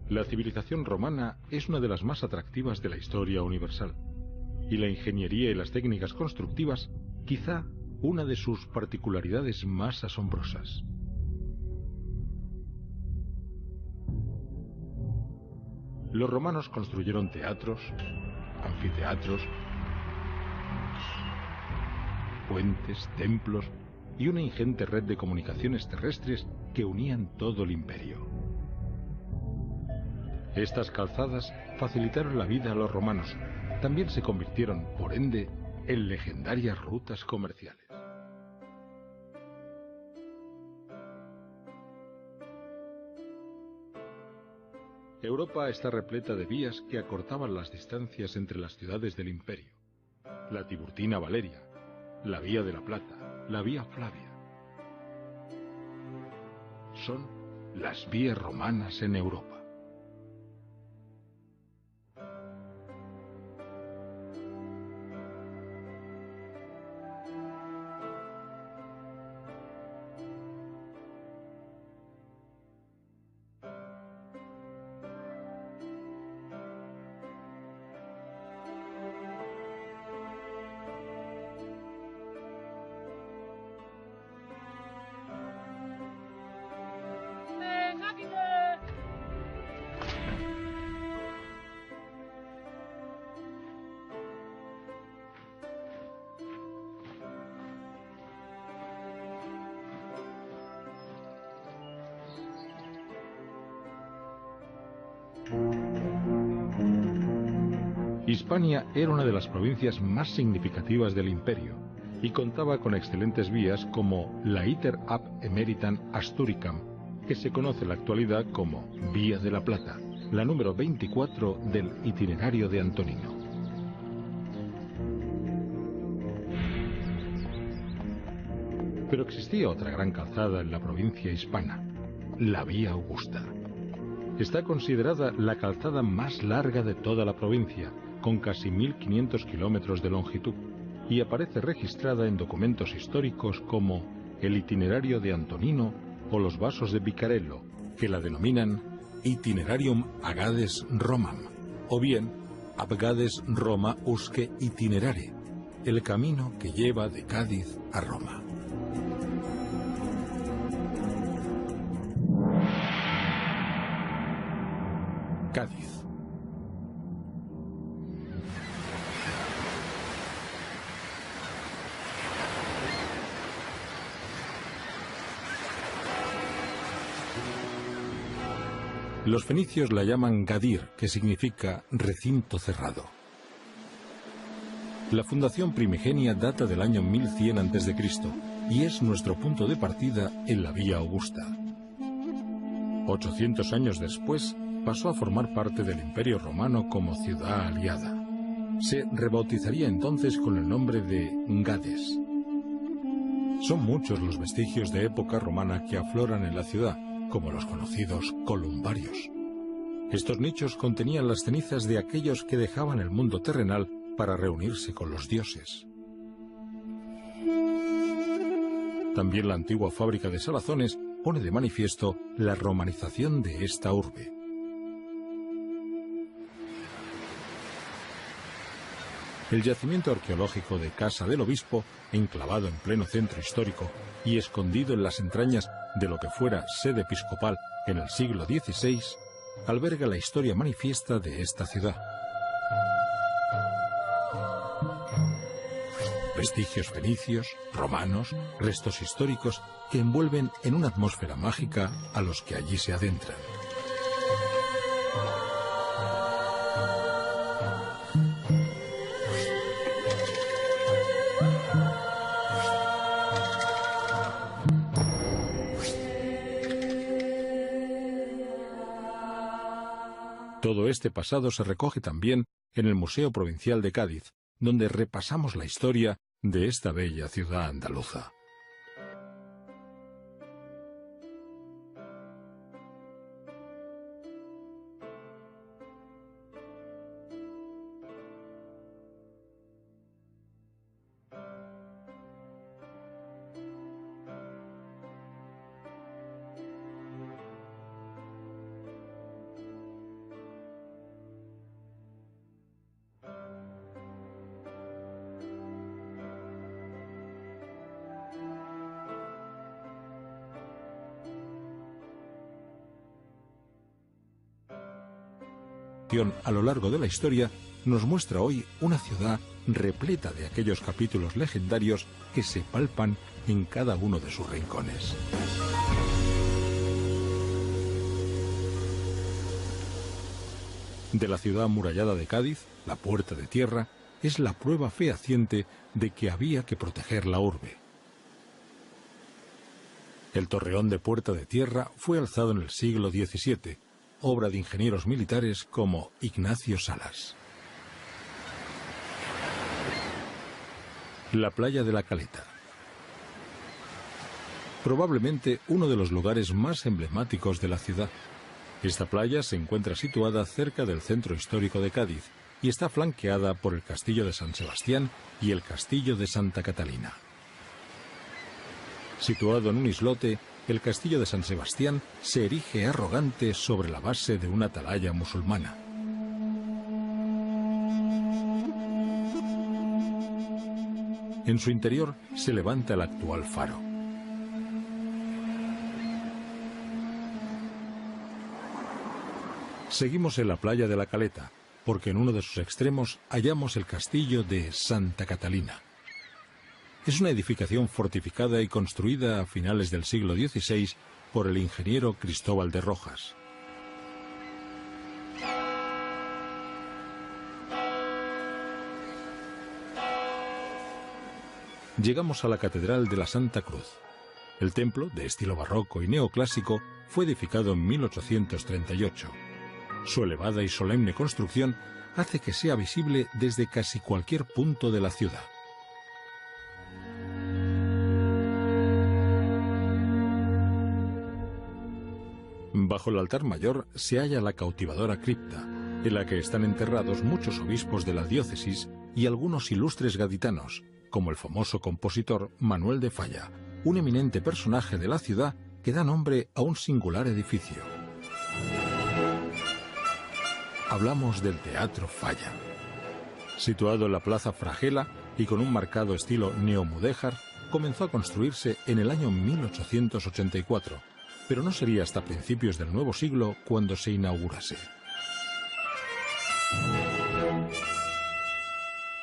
La civilización romana es una de las más atractivas de la historia universal, y la ingeniería y las técnicas constructivas, quizá una de sus particularidades más asombrosas. Los romanos construyeron teatros, anfiteatros, puentes, templos y una ingente red de comunicaciones terrestres que unían todo el imperio. Estas calzadas facilitaron la vida a los romanos. También se convirtieron, por ende, en legendarias rutas comerciales. Europa está repleta de vías que acortaban las distancias entre las ciudades del imperio. La Tiburtina Valeria, la Vía de la Plata, la Vía Flavia. Son las vías romanas en Europa. Hispania era una de las provincias más significativas del imperio y contaba con excelentes vías como la Iter ab Emeritam Asturicam, que se conoce en la actualidad como Vía de la Plata, la número 24 del itinerario de Antonino. Pero existía otra gran calzada en la provincia hispana, la Vía Augusta. Está considerada la calzada más larga de toda la provincia, con casi 1500 kilómetros de longitud, y aparece registrada en documentos históricos como el itinerario de Antonino o los vasos de Vicarello, que la denominan Itinerarium Agades Romam, o bien Abgades Roma usque itinerare, el camino que lleva de Cádiz a Roma. Cádiz. Los fenicios la llaman Gadir, que significa recinto cerrado. La fundación primigenia data del año 1100 a.C. y es nuestro punto de partida en la Vía Augusta. 800 años después pasó a formar parte del Imperio Romano como ciudad aliada. Se rebautizaría entonces con el nombre de Gades. Son muchos los vestigios de época romana que afloran en la ciudad, como los conocidos columbarios. Estos nichos contenían las cenizas de aquellos que dejaban el mundo terrenal para reunirse con los dioses. También la antigua fábrica de salazones pone de manifiesto la romanización de esta urbe. El yacimiento arqueológico de Casa del Obispo, enclavado en pleno centro histórico y escondido en las entrañas de lo que fuera sede episcopal en el siglo XVI, alberga la historia manifiesta de esta ciudad. Vestigios fenicios, romanos, restos históricos que envuelven en una atmósfera mágica a los que allí se adentran. Todo este pasado se recoge también en el Museo Provincial de Cádiz, donde repasamos la historia de esta bella ciudad andaluza. evolución a lo largo de la historia, nos muestra hoy una ciudad repleta de aquellos capítulos legendarios que se palpan en cada uno de sus rincones. De la ciudad amurallada de Cádiz, la Puerta de Tierra es la prueba fehaciente de que había que proteger la urbe. El torreón de Puerta de Tierra fue alzado en el siglo XVII, obra de ingenieros militares como Ignacio Salas. La playa de la Caleta. Probablemente uno de los lugares más emblemáticos de la ciudad. Esta playa se encuentra situada cerca del centro histórico de Cádiz y está flanqueada por el Castillo de San Sebastián y el Castillo de Santa Catalina. Situado en un islote, el Castillo de San Sebastián se erige arrogante sobre la base de una atalaya musulmana. En su interior se levanta el actual faro. Seguimos en la playa de la Caleta, porque en uno de sus extremos hallamos el castillo de Santa Catalina. Es una edificación fortificada y construida a finales del siglo XVI por el ingeniero Cristóbal de Rojas. Llegamos a la Catedral de la Santa Cruz. El templo, de estilo barroco y neoclásico, fue edificado en 1838. Su elevada y solemne construcción hace que sea visible desde casi cualquier punto de la ciudad. Bajo el altar mayor se halla la cautivadora cripta, en la que están enterrados muchos obispos de la diócesis y algunos ilustres gaditanos, como el famoso compositor Manuel de Falla, un eminente personaje de la ciudad que da nombre a un singular edificio. Hablamos del Teatro Falla. Situado en la Plaza Fragela y con un marcado estilo neomudéjar, comenzó a construirse en el año 1884, pero no sería hasta principios del nuevo siglo cuando se inaugurase.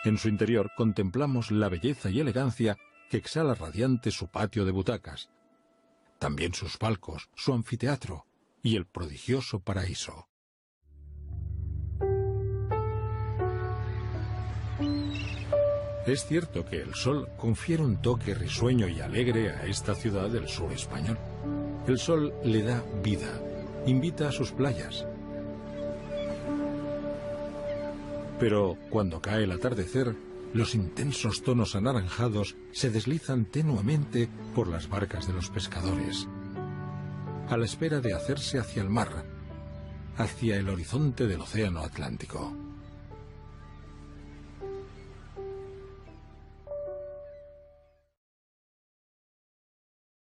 En su interior contemplamos la belleza y elegancia que exhala radiante su patio de butacas, también sus palcos, su anfiteatro y el prodigioso paraíso. Es cierto que el sol confiere un toque risueño y alegre a esta ciudad del sur español. El sol le da vida, invita a sus playas. Pero cuando cae el atardecer, los intensos tonos anaranjados se deslizan tenuemente por las barcas de los pescadores, a la espera de hacerse hacia el mar, hacia el horizonte del océano Atlántico.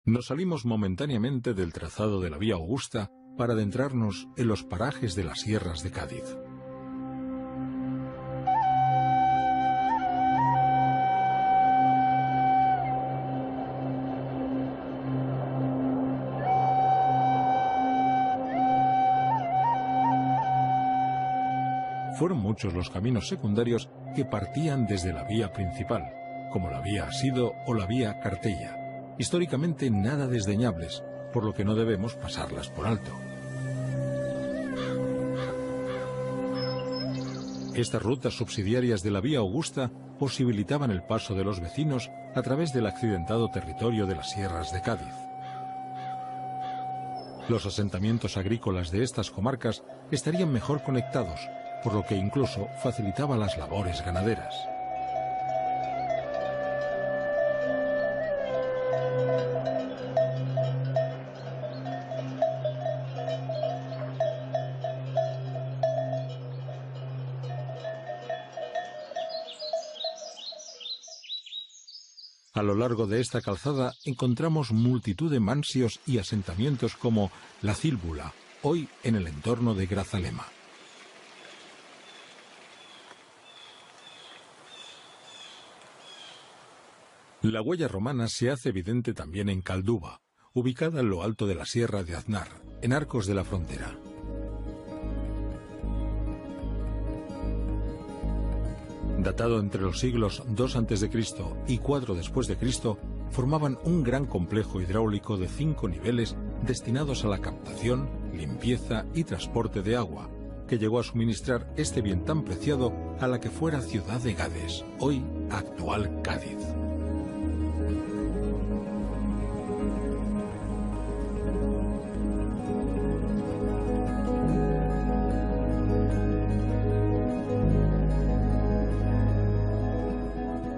Nos salimos momentáneamente del trazado de la Vía Augusta para adentrarnos en los parajes de las sierras de Cádiz. Fueron muchos los caminos secundarios que partían desde la vía principal, como la vía Asido o la vía Cartella. Históricamente nada desdeñables, por lo que no debemos pasarlas por alto. Estas rutas subsidiarias de la Vía Augusta posibilitaban el paso de los vecinos a través del accidentado territorio de las sierras de Cádiz. Los asentamientos agrícolas de estas comarcas estarían mejor conectados, por lo que incluso facilitaba las labores ganaderas. A lo largo de esta calzada encontramos multitud de mansios y asentamientos como La Cílbula, hoy en el entorno de Grazalema. La huella romana se hace evidente también en Calduva, ubicada en lo alto de la Sierra de Aznar, en Arcos de la Frontera. datado entre los siglos II a.C. y IV después de Cristo, formaban un gran complejo hidráulico de 5 niveles destinados a la captación, limpieza y transporte de agua, que llegó a suministrar este bien tan preciado a la que fuera ciudad de Gades, hoy actual Cádiz.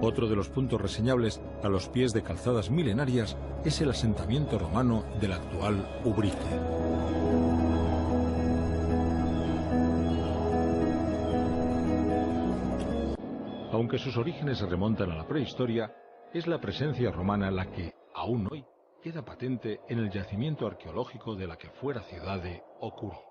Otro de los puntos reseñables a los pies de calzadas milenarias es el asentamiento romano del actual Ubrique. Aunque sus orígenes se remontan a la prehistoria, es la presencia romana la que, aún hoy, queda patente en el yacimiento arqueológico de la que fuera ciudad de Ocuri.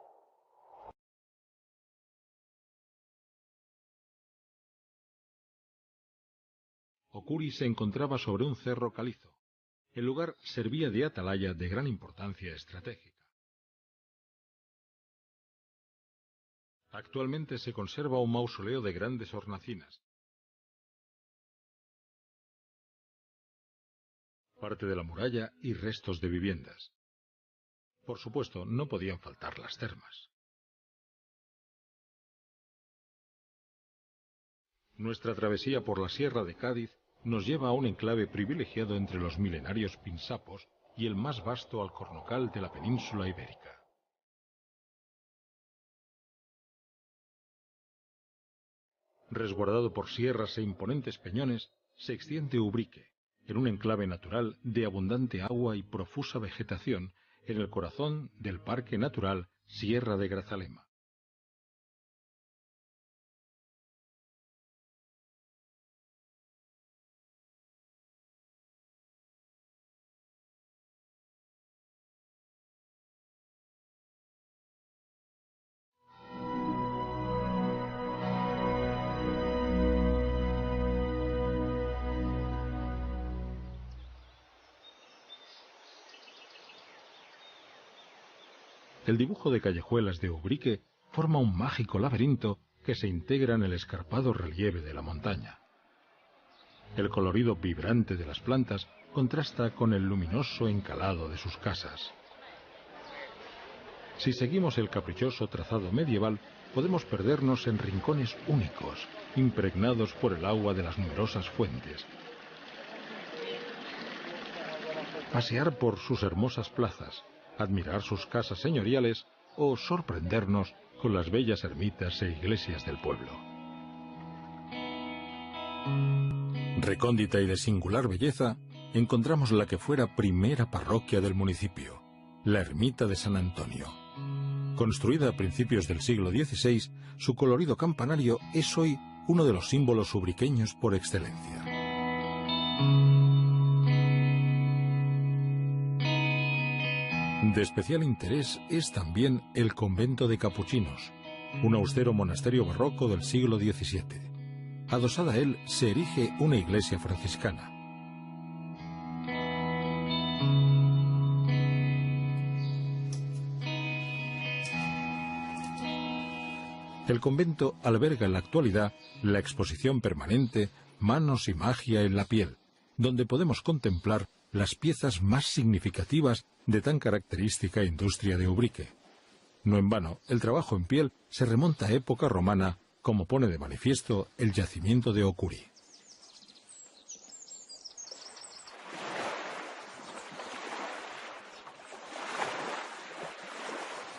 Ocuri se encontraba sobre un cerro calizo. El lugar servía de atalaya de gran importancia estratégica. Actualmente se conserva un mausoleo de grandes hornacinas. Parte de la muralla y restos de viviendas. Por supuesto, no podían faltar las termas. Nuestra travesía por la Sierra de Cádiz nos lleva a un enclave privilegiado entre los milenarios Pinsapos y el más vasto alcornocal de la península ibérica. Resguardado por sierras e imponentes peñones, se extiende Ubrique, en un enclave natural de abundante agua y profusa vegetación en el corazón del Parque Natural Sierra de Grazalema. El dibujo de callejuelas de Ubrique forma un mágico laberinto que se integra en el escarpado relieve de la montaña. El colorido vibrante de las plantas contrasta con el luminoso encalado de sus casas. Si seguimos el caprichoso trazado medieval, podemos perdernos en rincones únicos, impregnados por el agua de las numerosas fuentes. Pasear por sus hermosas plazas, admirar sus casas señoriales o sorprendernos con las bellas ermitas e iglesias del pueblo. Recóndita y de singular belleza, encontramos la que fuera primera parroquia del municipio, la ermita de San Antonio. Construida a principios del siglo XVI, su colorido campanario es hoy uno de los símbolos ubriqueños por excelencia. De especial interés es también el convento de capuchinos, un austero monasterio barroco del siglo XVII. Adosada a él se erige una iglesia franciscana. El convento alberga en la actualidad la exposición permanente Manos y magia en la piel, donde podemos contemplar las piezas más significativas de tan característica industria de Ubrique. No en vano, el trabajo en piel se remonta a época romana, como pone de manifiesto el yacimiento de Ocuri.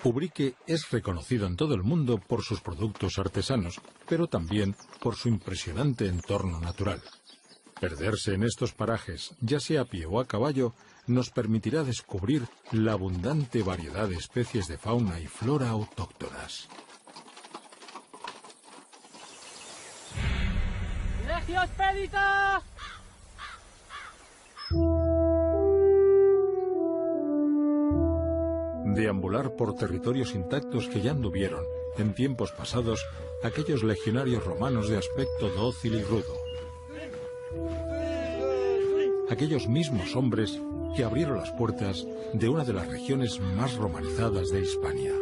Ubrique es reconocido en todo el mundo por sus productos artesanos, pero también por su impresionante entorno natural. Perderse en estos parajes, ya sea a pie o a caballo, nos permitirá descubrir la abundante variedad de especies de fauna y flora autóctonas. ¡Legio Expedita! Deambular por territorios intactos que ya anduvieron, en tiempos pasados, aquellos legionarios romanos de aspecto dócil y rudo. Aquellos mismos hombres que abrieron las puertas de una de las regiones más romanizadas de Hispania.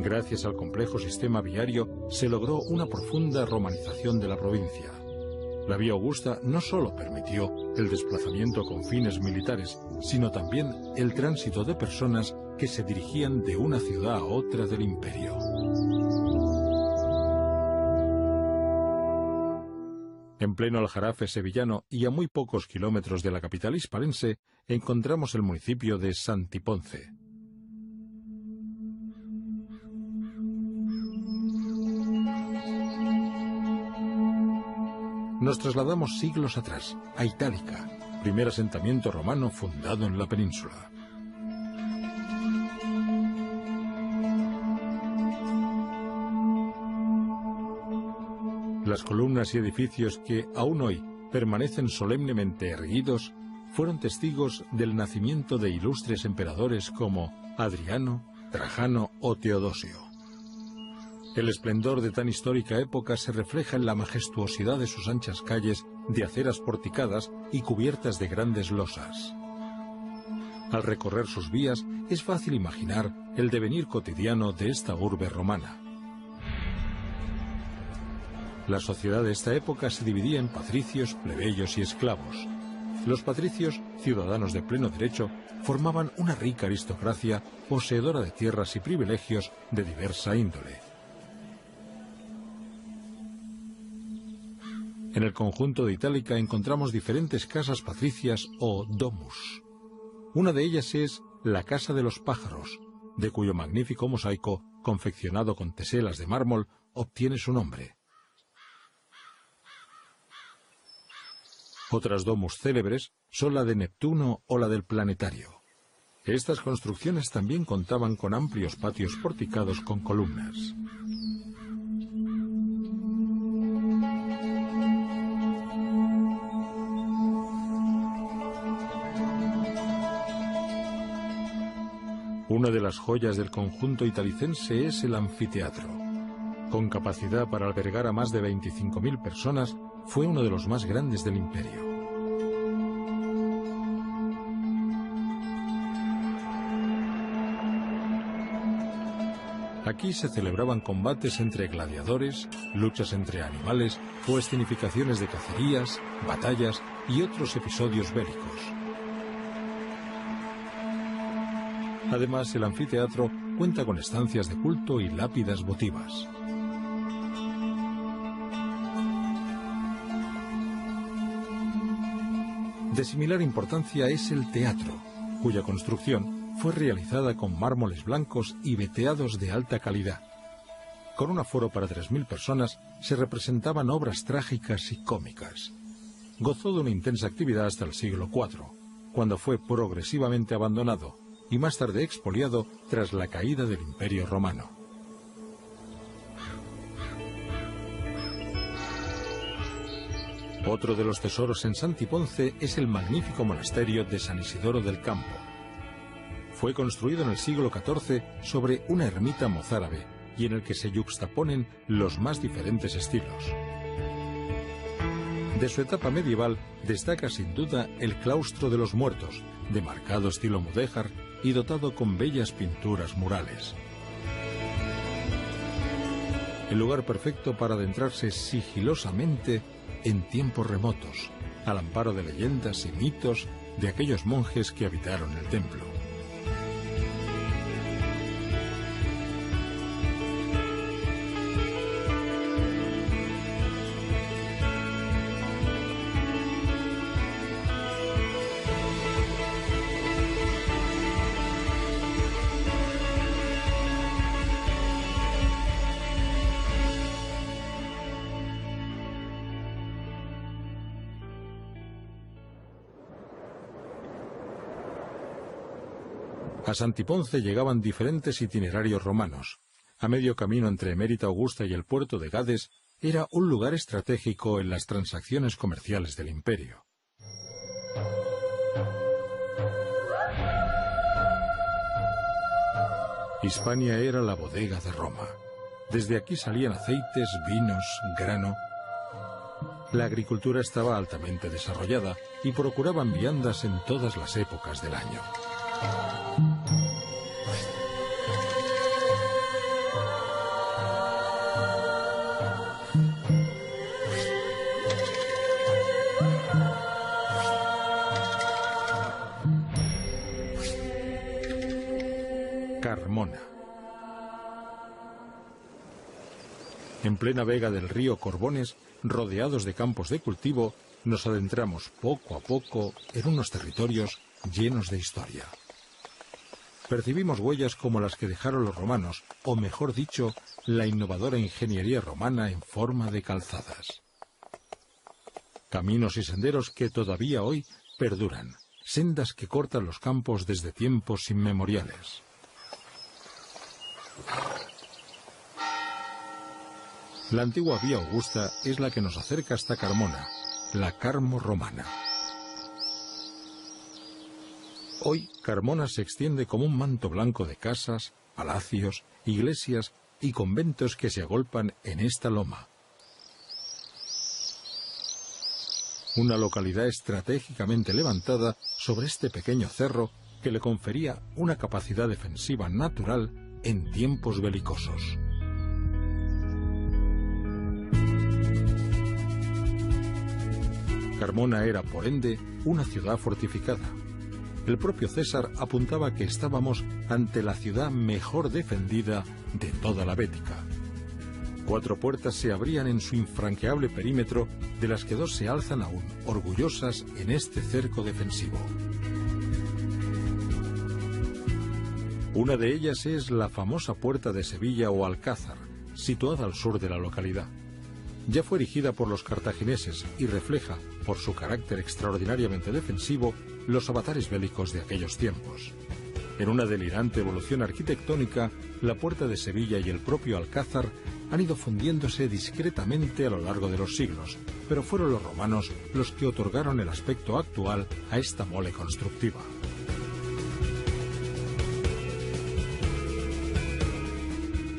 Gracias al complejo sistema viario se logró una profunda romanización de la provincia. La vía Augusta no solo permitió el desplazamiento con fines militares, sino también el tránsito de personas que se dirigían de una ciudad a otra del imperio. En pleno Aljarafe sevillano y a muy pocos kilómetros de la capital hispalense encontramos el municipio de Santiponce. Nos trasladamos siglos atrás, a Itálica, primer asentamiento romano fundado en la península. Las columnas y edificios que, aún hoy, permanecen solemnemente erguidos, fueron testigos del nacimiento de ilustres emperadores como Adriano, Trajano o Teodosio. El esplendor de tan histórica época se refleja en la majestuosidad de sus anchas calles de aceras porticadas y cubiertas de grandes losas. Al recorrer sus vías es fácil imaginar el devenir cotidiano de esta urbe romana. La sociedad de esta época se dividía en patricios, plebeyos y esclavos. Los patricios, ciudadanos de pleno derecho, formaban una rica aristocracia poseedora de tierras y privilegios de diversa índole. En el conjunto de Itálica encontramos diferentes casas patricias o domus. Una de ellas es la Casa de los Pájaros, de cuyo magnífico mosaico, confeccionado con teselas de mármol, obtiene su nombre. Otras domus célebres son la de Neptuno o la del Planetario. Estas construcciones también contaban con amplios patios porticados con columnas. Una de las joyas del conjunto italicense es el anfiteatro. Con capacidad para albergar a más de 25.000 personas, fue uno de los más grandes del imperio. Aquí se celebraban combates entre gladiadores, luchas entre animales o escenificaciones de cacerías, batallas y otros episodios bélicos. Además, el anfiteatro cuenta con estancias de culto y lápidas votivas. De similar importancia es el teatro, cuya construcción fue realizada con mármoles blancos y veteados de alta calidad. Con un aforo para 3.000 personas se representaban obras trágicas y cómicas. Gozó de una intensa actividad hasta el siglo IV, cuando fue progresivamente abandonado y más tarde expoliado tras la caída del Imperio Romano. Otro de los tesoros en Santiponce es el magnífico monasterio de San Isidoro del Campo. Fue construido en el siglo XIV sobre una ermita mozárabe y en el que se yuxtaponen los más diferentes estilos. De su etapa medieval destaca sin duda el claustro de los muertos, de marcado estilo mudéjar y dotado con bellas pinturas murales. El lugar perfecto para adentrarse sigilosamente en tiempos remotos, al amparo de leyendas y mitos de aquellos monjes que habitaron el templo. A Santiponce llegaban diferentes itinerarios romanos. A medio camino entre Emérita Augusta y el puerto de Gades, era un lugar estratégico en las transacciones comerciales del imperio. Hispania era la bodega de Roma. Desde aquí salían aceites, vinos, grano. La agricultura estaba altamente desarrollada y procuraban viandas en todas las épocas del año. En plena vega del río Corbones, rodeados de campos de cultivo, nos adentramos poco a poco en unos territorios llenos de historia. Percibimos huellas como las que dejaron los romanos, o mejor dicho, la innovadora ingeniería romana en forma de calzadas. Caminos y senderos que todavía hoy perduran, sendas que cortan los campos desde tiempos inmemoriales. La antigua vía Augusta es la que nos acerca hasta Carmona, la Carmo romana. Hoy, Carmona se extiende como un manto blanco de casas, palacios, iglesias y conventos que se agolpan en esta loma. Una localidad estratégicamente levantada sobre este pequeño cerro que le confería una capacidad defensiva natural en tiempos belicosos. Carmona era, por ende, una ciudad fortificada. El propio César apuntaba que estábamos ante la ciudad mejor defendida de toda la Bética. 4 puertas se abrían en su infranqueable perímetro, de las que 2 se alzan aún, orgullosas en este cerco defensivo. Una de ellas es la famosa Puerta de Sevilla o Alcázar, situada al sur de la localidad. Ya fue erigida por los cartagineses y refleja, por su carácter extraordinariamente defensivo, los avatares bélicos de aquellos tiempos. En una delirante evolución arquitectónica, la Puerta de Sevilla y el propio Alcázar han ido fundiéndose discretamente a lo largo de los siglos, pero fueron los romanos los que otorgaron el aspecto actual a esta mole constructiva.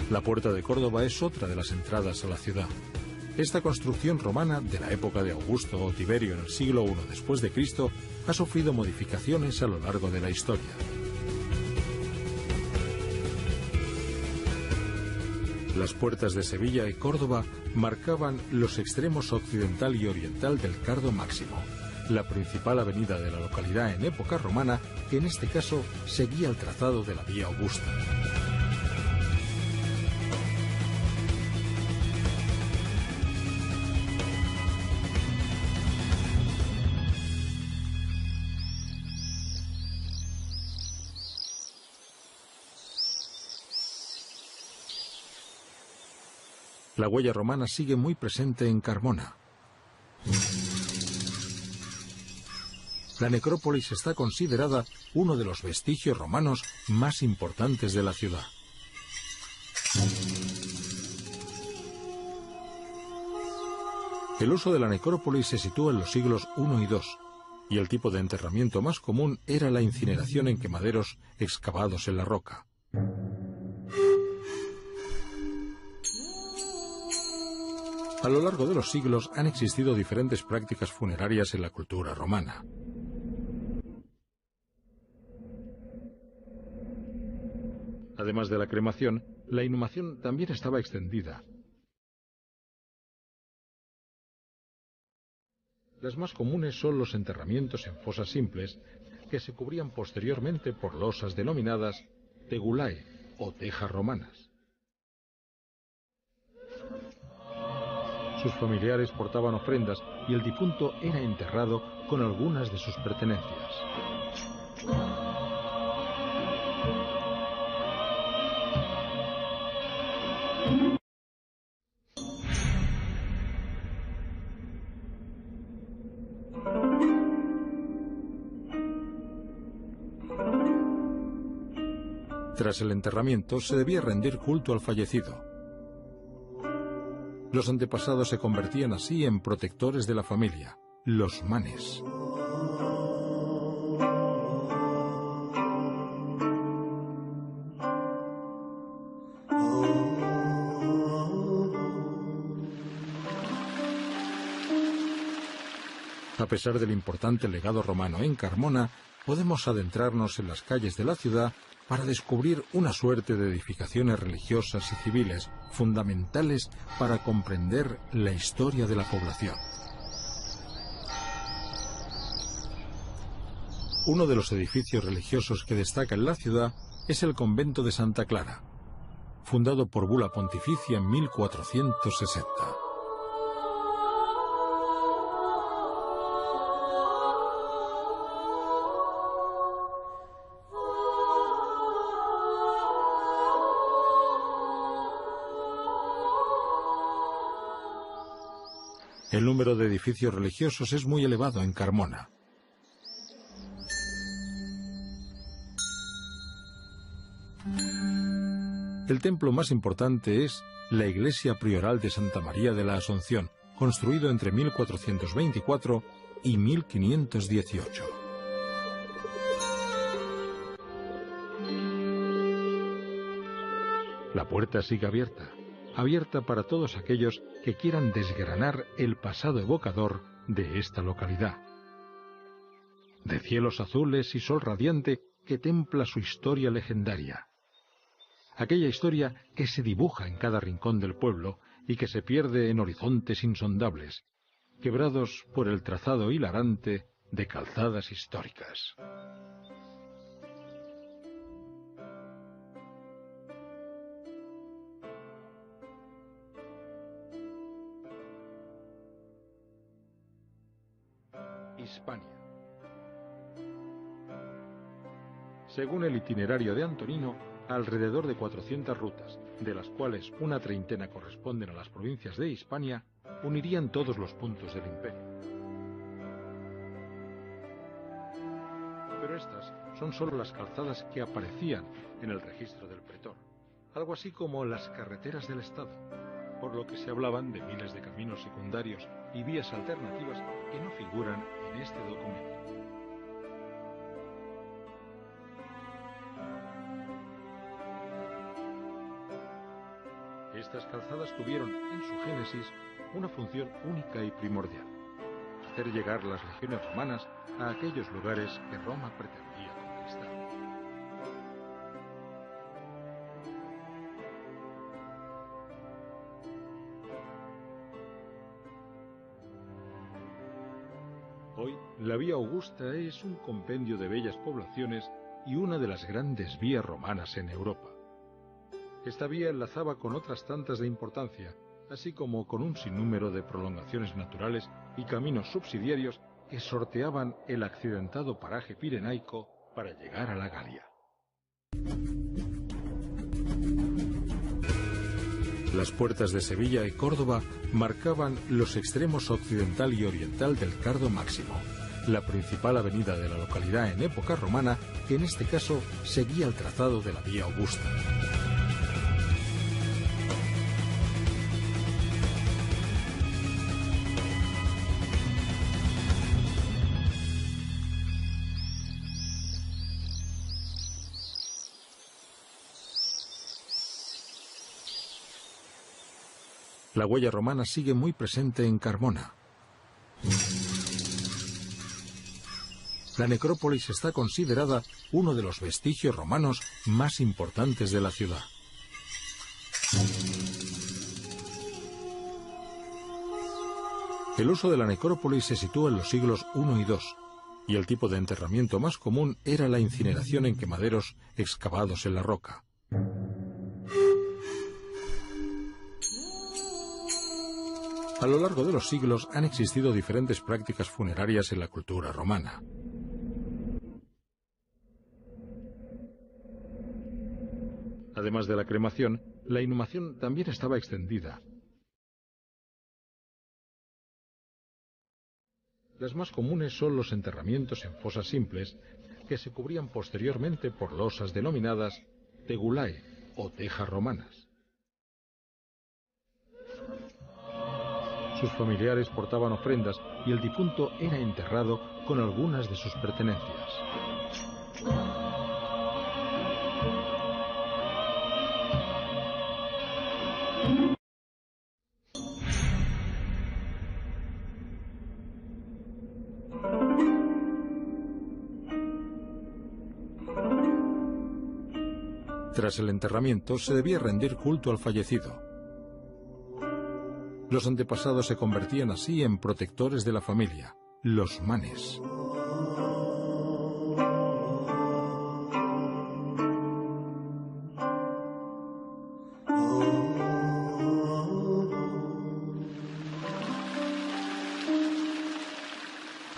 La Puerta de Córdoba es otra de las entradas a la ciudad. Esta construcción romana de la época de Augusto o Tiberio en el siglo I después de Cristo ha sufrido modificaciones a lo largo de la historia. Las puertas de Sevilla y Córdoba marcaban los extremos occidental y oriental del Cardo Máximo, la principal avenida de la localidad en época romana, que en este caso seguía el trazado de la vía Augusta. La huella romana sigue muy presente en Carmona. La necrópolis está considerada uno de los vestigios romanos más importantes de la ciudad. El uso de la necrópolis se sitúa en los siglos I y II, y el tipo de enterramiento más común era la incineración en quemaderos excavados en la roca. A lo largo de los siglos han existido diferentes prácticas funerarias en la cultura romana. Además de la cremación, la inhumación también estaba extendida. Las más comunes son los enterramientos en fosas simples, que se cubrían posteriormente por losas denominadas tegulae o tejas romanas. Sus familiares portaban ofrendas y el difunto era enterrado con algunas de sus pertenencias. Tras el enterramiento se debía rendir culto al fallecido. Los antepasados se convertían así en protectores de la familia, los manes. A pesar del importante legado romano en Carmona, podemos adentrarnos en las calles de la ciudad para descubrir una suerte de edificaciones religiosas y civiles fundamentales para comprender la historia de la población. Uno de los edificios religiosos que destaca en la ciudad es el convento de Santa Clara. fundado por bula pontificia en 1460. El número de edificios religiosos es muy elevado en Carmona. El templo más importante es la iglesia prioral de Santa María de la Asunción, construido entre 1424 y 1518. La puerta sigue abierta para todos aquellos que quieran desgranar el pasado evocador de esta localidad. De cielos azules y sol radiante que templa su historia legendaria. Aquella historia que se dibuja en cada rincón del pueblo y que se pierde en horizontes insondables, quebrados por el trazado hilarante de calzadas históricas. Hispania. Según el itinerario de Antonino, alrededor de 400 rutas, de las cuales una treintena corresponden a las provincias de Hispania, unirían todos los puntos del imperio. Pero estas son solo las calzadas que aparecían en el registro del pretor, algo así como las carreteras del Estado, por lo que se hablaban de miles de caminos secundarios y vías alternativas que no figuran en este documento. Estas calzadas tuvieron, en su génesis, una función única y primordial: hacer llegar las legiones romanas a aquellos lugares que Roma pretendía conquistar. Hoy, la Vía Augusta es un compendio de bellas poblaciones y una de las grandes vías romanas en Europa. Esta vía enlazaba con otras tantas de importancia, así como con un sinnúmero de prolongaciones naturales y caminos subsidiarios que sorteaban el accidentado paraje pirenaico para llegar a la Galia. Las puertas de Sevilla y Córdoba marcaban los extremos occidental y oriental del Cardo Máximo, la principal avenida de la localidad en época romana, que en este caso seguía el trazado de la Vía Augusta. La huella romana sigue muy presente en Carmona. La necrópolis está considerada uno de los vestigios romanos más importantes de la ciudad. El uso de la necrópolis se sitúa en los siglos I y II, y el tipo de enterramiento más común era la incineración en quemaderos excavados en la roca. A lo largo de los siglos han existido diferentes prácticas funerarias en la cultura romana. Además de la cremación, la inhumación también estaba extendida. Las más comunes son los enterramientos en fosas simples, que se cubrían posteriormente por losas denominadas tegulae o tejas romanas. Sus familiares portaban ofrendas y el difunto era enterrado con algunas de sus pertenencias. Tras el enterramiento se debía rendir culto al fallecido. Los antepasados se convertían así en protectores de la familia, los manes.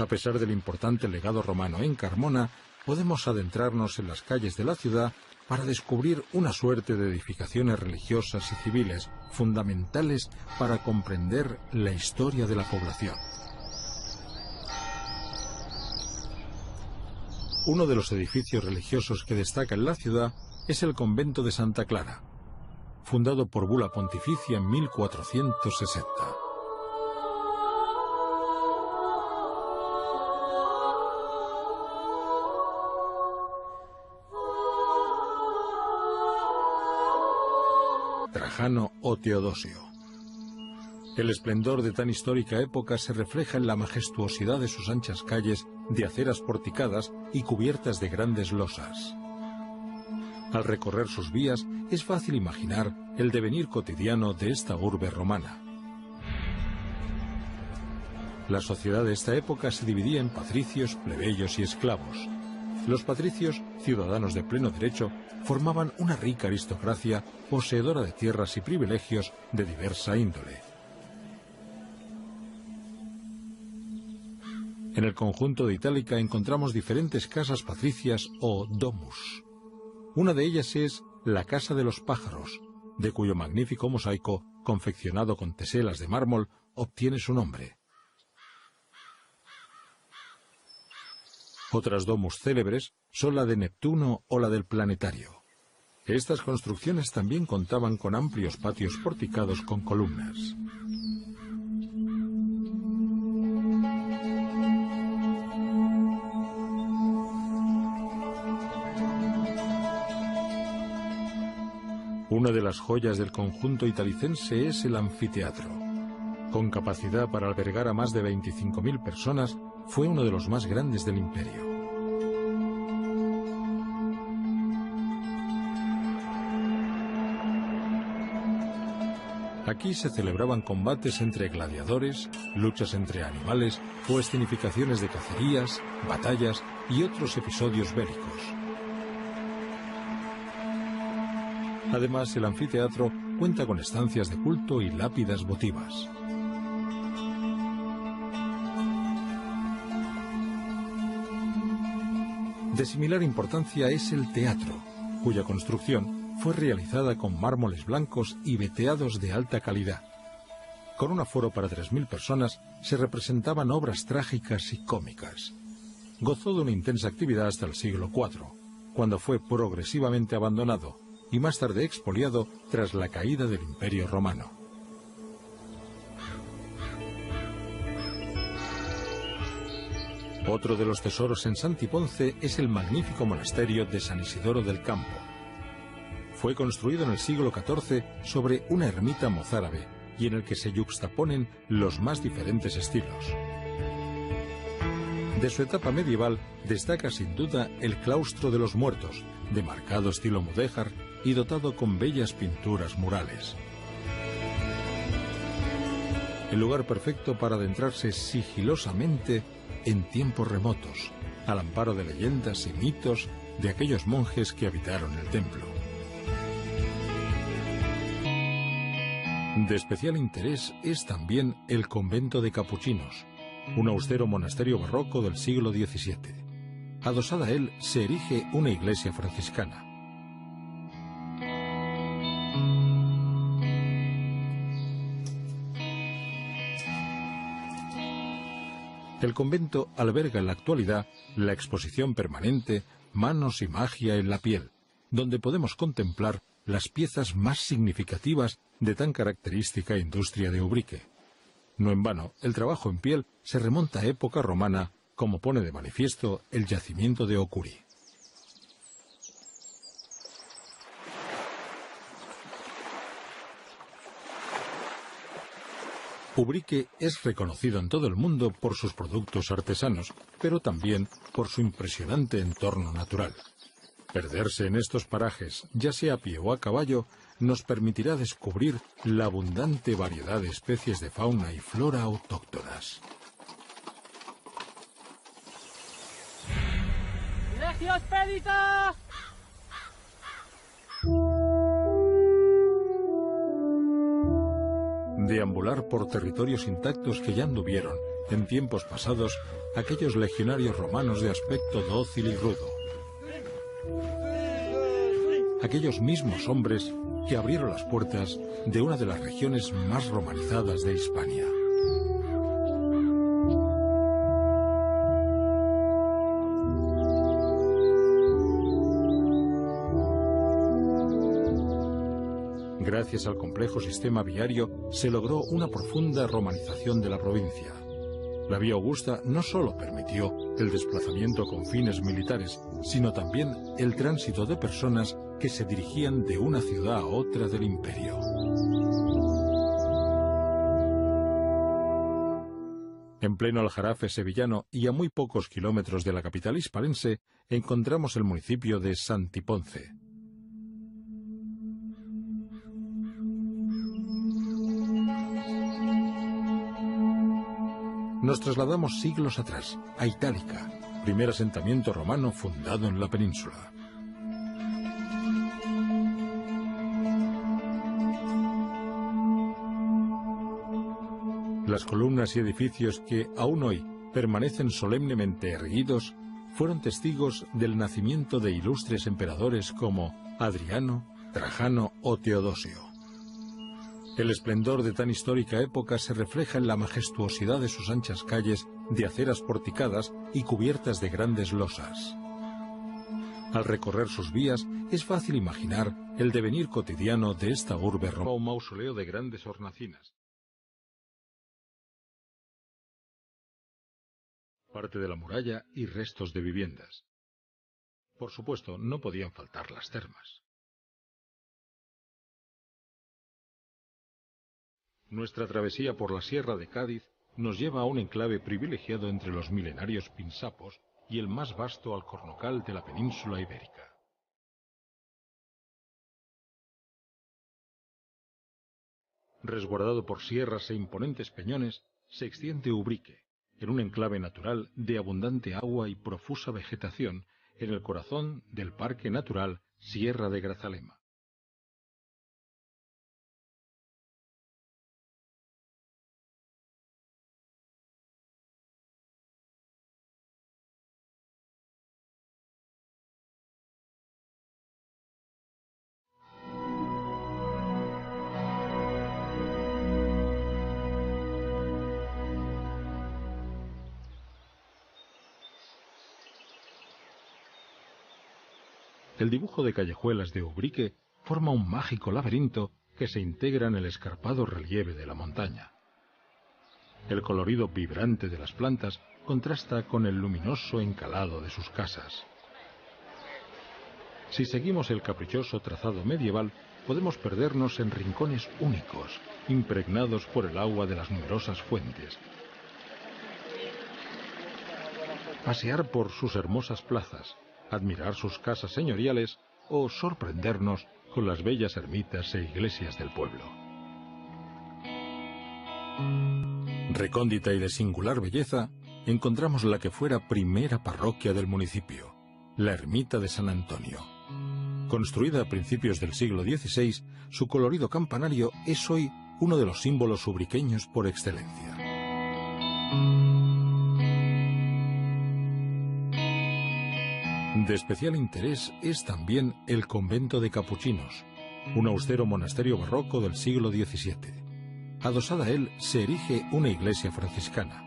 A pesar del importante legado romano en Carmona, podemos adentrarnos en las calles de la ciudad para descubrir una suerte de edificaciones religiosas y civiles fundamentales para comprender la historia de la población. Uno de los edificios religiosos que destaca en la ciudad es el convento de Santa Clara, fundado por bula pontificia en 1460. Trajano o Teodosio. El esplendor de tan histórica época se refleja en la majestuosidad de sus anchas calles de aceras porticadas y cubiertas de grandes losas. Al recorrer sus vías es fácil imaginar el devenir cotidiano de esta urbe romana. La sociedad de esta época se dividía en patricios, plebeyos y esclavos. Los patricios, ciudadanos de pleno derecho, formaban una rica aristocracia poseedora de tierras y privilegios de diversa índole. En el conjunto de Itálica encontramos diferentes casas patricias o domus. Una de ellas es la Casa de los Pájaros, de cuyo magnífico mosaico, confeccionado con teselas de mármol, obtiene su nombre. Otras domus célebres son la de Neptuno o la del Planetario. Estas construcciones también contaban con amplios patios porticados con columnas. Una de las joyas del conjunto italicense es el anfiteatro. Con capacidad para albergar a más de 25.000 personas, fue uno de los más grandes del imperio. Aquí se celebraban combates entre gladiadores, luchas entre animales o escenificaciones de cacerías, batallas y otros episodios bélicos. Además, el anfiteatro cuenta con estancias de culto y lápidas votivas. De similar importancia es el teatro, cuya construcción fue realizada con mármoles blancos y veteados de alta calidad. Con un aforo para 3.000 personas se representaban obras trágicas y cómicas. Gozó de una intensa actividad hasta el siglo IV, cuando fue progresivamente abandonado y más tarde expoliado tras la caída del Imperio Romano. Otro de los tesoros en Santiponce es el magnífico monasterio de San Isidoro del Campo. Fue construido en el siglo XIV sobre una ermita mozárabe y en el que se yuxtaponen los más diferentes estilos. De su etapa medieval destaca sin duda el claustro de los muertos, de marcado estilo mudéjar y dotado con bellas pinturas murales. El lugar perfecto para adentrarse sigilosamente en tiempos remotos, al amparo de leyendas y mitos de aquellos monjes que habitaron el templo. De especial interés es también el convento de Capuchinos, un austero monasterio barroco del siglo XVII. Adosada a él se erige una iglesia franciscana. El convento alberga en la actualidad la exposición permanente Manos y magia en la piel, donde podemos contemplar las piezas más significativas de tan característica industria de Ubrique. No en vano, el trabajo en piel se remonta a época romana, como pone de manifiesto el yacimiento de Ocuri. Ubrique es reconocido en todo el mundo por sus productos artesanos, pero también por su impresionante entorno natural. Perderse en estos parajes, ya sea a pie o a caballo, nos permitirá descubrir la abundante variedad de especies de fauna y flora autóctonas. ¡Regio Expedito! deambular por territorios intactos que ya anduvieron, en tiempos pasados, aquellos legionarios romanos de aspecto dócil y rudo. Aquellos mismos hombres que abrieron las puertas de una de las regiones más romanizadas de Hispania. Gracias al complejo sistema viario se logró una profunda romanización de la provincia. La vía Augusta no solo permitió el desplazamiento con fines militares, sino también el tránsito de personas que se dirigían de una ciudad a otra del imperio. En pleno Aljarafe sevillano y a muy pocos kilómetros de la capital hispalense encontramos el municipio de Santiponce. Nos trasladamos siglos atrás, a Itálica, primer asentamiento romano fundado en la península. Las columnas y edificios que aún hoy permanecen solemnemente erguidos fueron testigos del nacimiento de ilustres emperadores como Adriano, Trajano o Teodosio. El esplendor de tan histórica época se refleja en la majestuosidad de sus anchas calles de aceras porticadas y cubiertas de grandes losas. Al recorrer sus vías es fácil imaginar el devenir cotidiano de esta urbe romana. Un mausoleo de grandes hornacinas. Parte de la muralla y restos de viviendas. Por supuesto, no podían faltar las termas. Nuestra travesía por la Sierra de Cádiz nos lleva a un enclave privilegiado entre los milenarios Pinsapos y el más vasto alcornocal de la península ibérica. Resguardado por sierras e imponentes peñones, se extiende Ubrique, en un enclave natural de abundante agua y profusa vegetación en el corazón del Parque Natural Sierra de Grazalema. El dibujo de callejuelas de Ubrique forma un mágico laberinto que se integra en el escarpado relieve de la montaña. El colorido vibrante de las plantas contrasta con el luminoso encalado de sus casas. Si seguimos el caprichoso trazado medieval, podemos perdernos en rincones únicos, impregnados por el agua de las numerosas fuentes. Pasear por sus hermosas plazas, admirar sus casas señoriales o sorprendernos con las bellas ermitas e iglesias del pueblo. Recóndita y de singular belleza, encontramos la que fuera primera parroquia del municipio, la ermita de San Antonio. Construida a principios del siglo XVI, su colorido campanario es hoy uno de los símbolos ubriqueños por excelencia. De especial interés es también el convento de capuchinos, un austero monasterio barroco del siglo XVII. Adosada a él se erige una iglesia franciscana.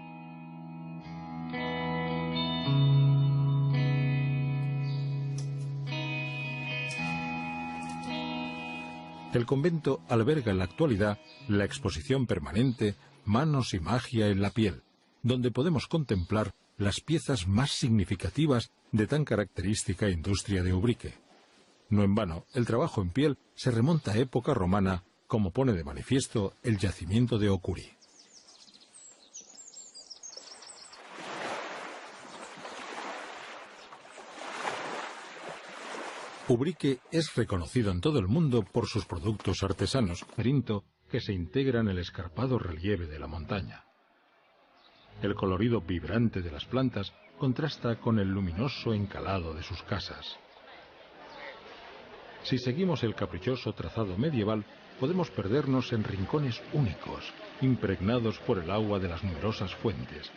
El convento alberga en la actualidad la exposición permanente Manos y magia en la piel, donde podemos contemplar las piezas más significativas de tan característica industria de Ubrique. No en vano, el trabajo en piel se remonta a época romana, como pone de manifiesto el yacimiento de Ocuri. Ubrique es reconocido en todo el mundo por sus productos artesanos, laberinto que se integra en el escarpado relieve de la montaña. El colorido vibrante de las plantas contrasta con el luminoso encalado de sus casas. Si seguimos el caprichoso trazado medieval, podemos perdernos en rincones únicos, impregnados por el agua de las numerosas fuentes.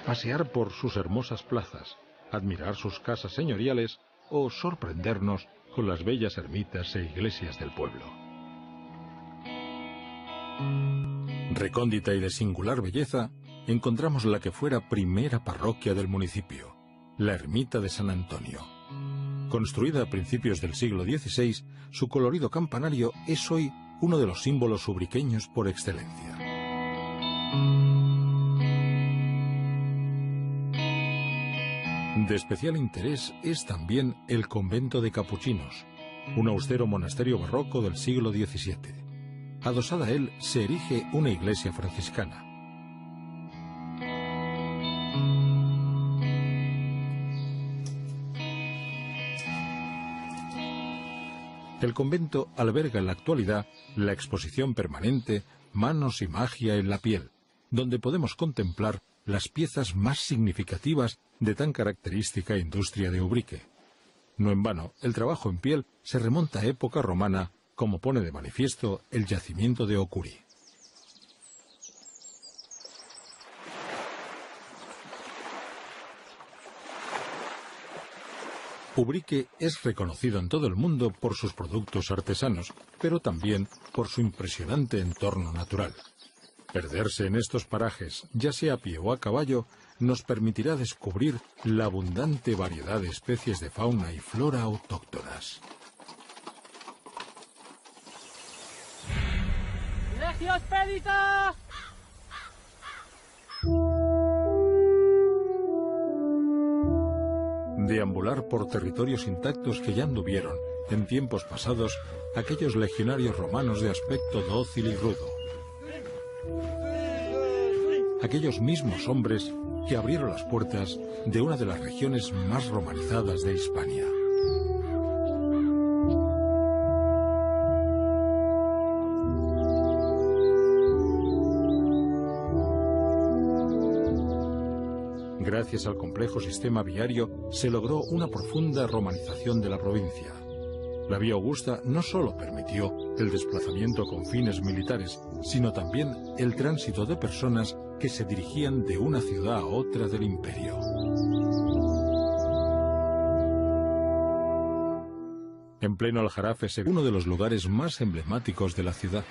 Pasear por sus hermosas plazas, admirar sus casas señoriales o sorprendernos con las bellas ermitas e iglesias del pueblo. Recóndita y de singular belleza, encontramos la que fuera primera parroquia del municipio, la ermita de San Antonio. Construida a principios del siglo XVI, su colorido campanario es hoy uno de los símbolos ubriqueños por excelencia. De especial interés es también el convento de capuchinos, un austero monasterio barroco del siglo XVII. Adosada a él se erige una iglesia franciscana. El convento alberga en la actualidad la exposición permanente Manos y magia en la piel, donde podemos contemplar las piezas más significativas de tan característica industria de Ubrique. No en vano, el trabajo en piel se remonta a época romana, como pone de manifiesto el yacimiento de Ocuri. Ubrique es reconocido en todo el mundo por sus productos artesanos, pero también por su impresionante entorno natural. Perderse en estos parajes, ya sea a pie o a caballo, nos permitirá descubrir la abundante variedad de especies de fauna y flora autóctonas. ¡Colegio Expedita! Deambular por territorios intactos que ya anduvieron, en tiempos pasados, aquellos legionarios romanos de aspecto dócil y rudo. Aquellos mismos hombres que abrieron las puertas de una de las regiones más romanizadas de Hispania. Gracias al complejo sistema viario se logró una profunda romanización de la provincia. La vía Augusta no solo permitió el desplazamiento con fines militares, sino también el tránsito de personas que se dirigían de una ciudad a otra del imperio. En pleno Aljarafe es uno de los lugares más emblemáticos de la ciudad.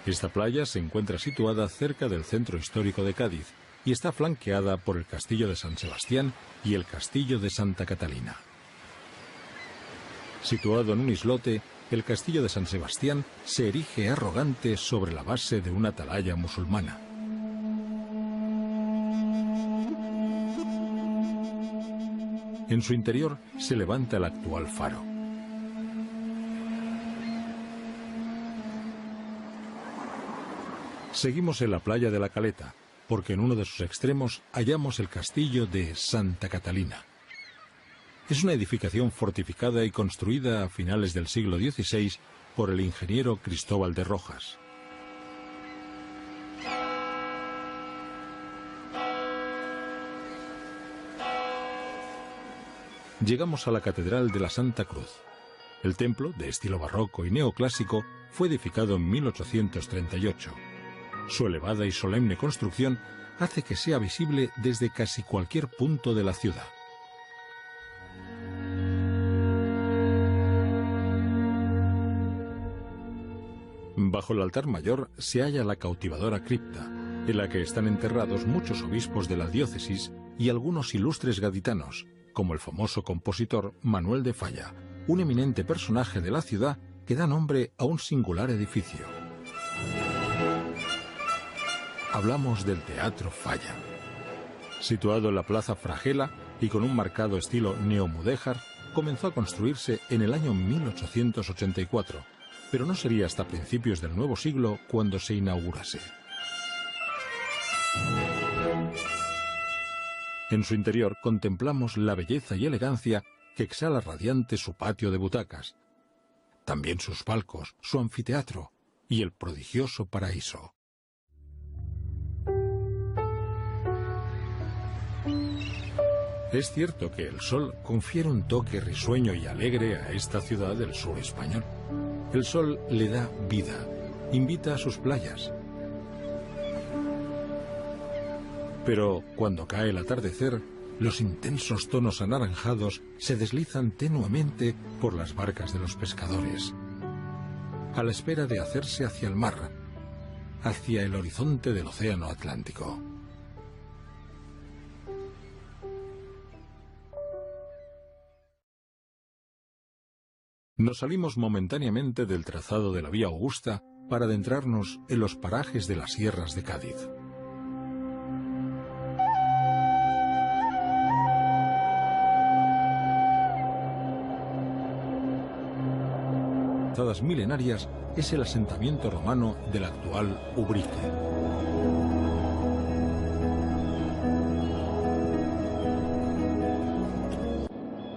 Esta playa se encuentra situada cerca del centro histórico de Cádiz y está flanqueada por el Castillo de San Sebastián y el Castillo de Santa Catalina. Situado en un islote, el Castillo de San Sebastián se erige arrogante sobre la base de una atalaya musulmana. En su interior se levanta el actual faro. Seguimos en la playa de la Caleta, porque en uno de sus extremos hallamos el castillo de Santa Catalina. Es una edificación fortificada y construida a finales del siglo XVI por el ingeniero Cristóbal de Rojas. Llegamos a la Catedral de la Santa Cruz. El templo, de estilo barroco y neoclásico, fue edificado en 1838. Su elevada y solemne construcción hace que sea visible desde casi cualquier punto de la ciudad. Bajo el altar mayor se halla la cautivadora cripta, en la que están enterrados muchos obispos de la diócesis y algunos ilustres gaditanos, como el famoso compositor Manuel de Falla, un eminente personaje de la ciudad que da nombre a un singular edificio. Hablamos del Teatro Falla. Situado en la Plaza Fragela y con un marcado estilo neomudéjar, comenzó a construirse en el año 1884, pero no sería hasta principios del nuevo siglo cuando se inaugurase. En su interior contemplamos la belleza y elegancia que exhala radiante su patio de butacas, también sus palcos, su anfiteatro y el prodigioso paraíso. Es cierto que el sol confiere un toque risueño y alegre a esta ciudad del sur español. El sol le da vida, invita a sus playas. Pero cuando cae el atardecer, los intensos tonos anaranjados se deslizan tenuemente por las barcas de los pescadores, a la espera de hacerse hacia el mar, hacia el horizonte del océano Atlántico. Nos salimos momentáneamente del trazado de la Vía Augusta para adentrarnos en los parajes de las sierras de Cádiz. Milenarias es el asentamiento romano del actual Ubrique.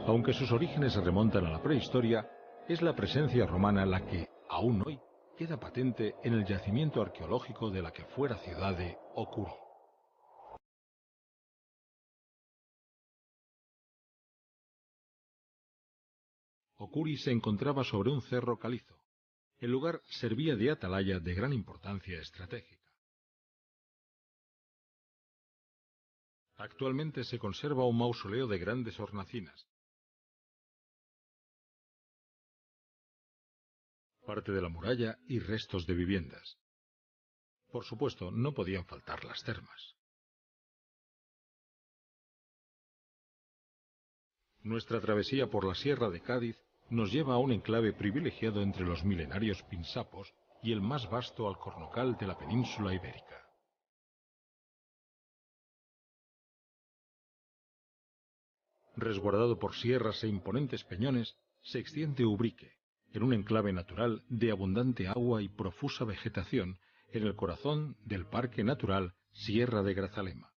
Aunque sus orígenes se remontan a la prehistoria, es la presencia romana la que, aún hoy, queda patente en el yacimiento arqueológico de la que fuera ciudad de Ocuri. Ocuri se encontraba sobre un cerro calizo. El lugar servía de atalaya de gran importancia estratégica. Actualmente se conserva un mausoleo de grandes hornacinas. Parte de la muralla y restos de viviendas. Por supuesto, no podían faltar las termas. Nuestra travesía por la Sierra de Cádiz nos lleva a un enclave privilegiado entre los milenarios Pinsapos y el más vasto alcornocal de la península ibérica. Resguardado por sierras e imponentes peñones, se extiende Ubrique, en un enclave natural de abundante agua y profusa vegetación, en el corazón del Parque Natural Sierra de Grazalema.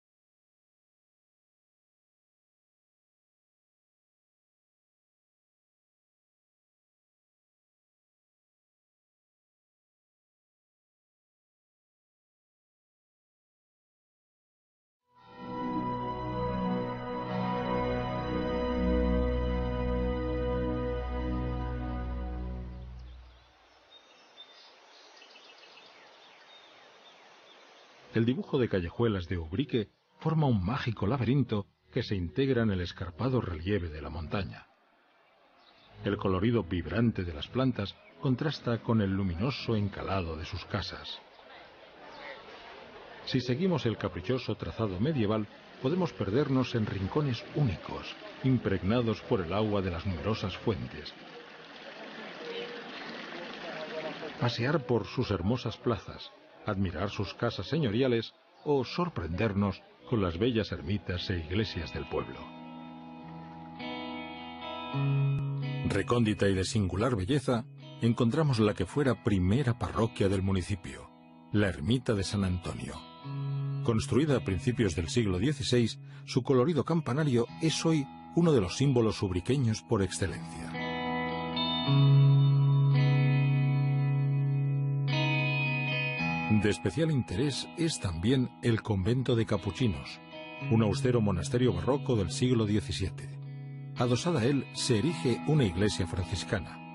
El dibujo de callejuelas de Ubrique forma un mágico laberinto que se integra en el escarpado relieve de la montaña. El colorido vibrante de las plantas contrasta con el luminoso encalado de sus casas. Si seguimos el caprichoso trazado medieval, podemos perdernos en rincones únicos, impregnados por el agua de las numerosas fuentes. Pasear por sus hermosas plazas, admirar sus casas señoriales o sorprendernos con las bellas ermitas e iglesias del pueblo. Recóndita y de singular belleza, encontramos la que fuera primera parroquia del municipio, la ermita de San Antonio. Construida a principios del siglo XVI, su colorido campanario es hoy uno de los símbolos ubriqueños por excelencia. De especial interés es también el convento de capuchinos, un austero monasterio barroco del siglo XVII. Adosada a él se erige una iglesia franciscana.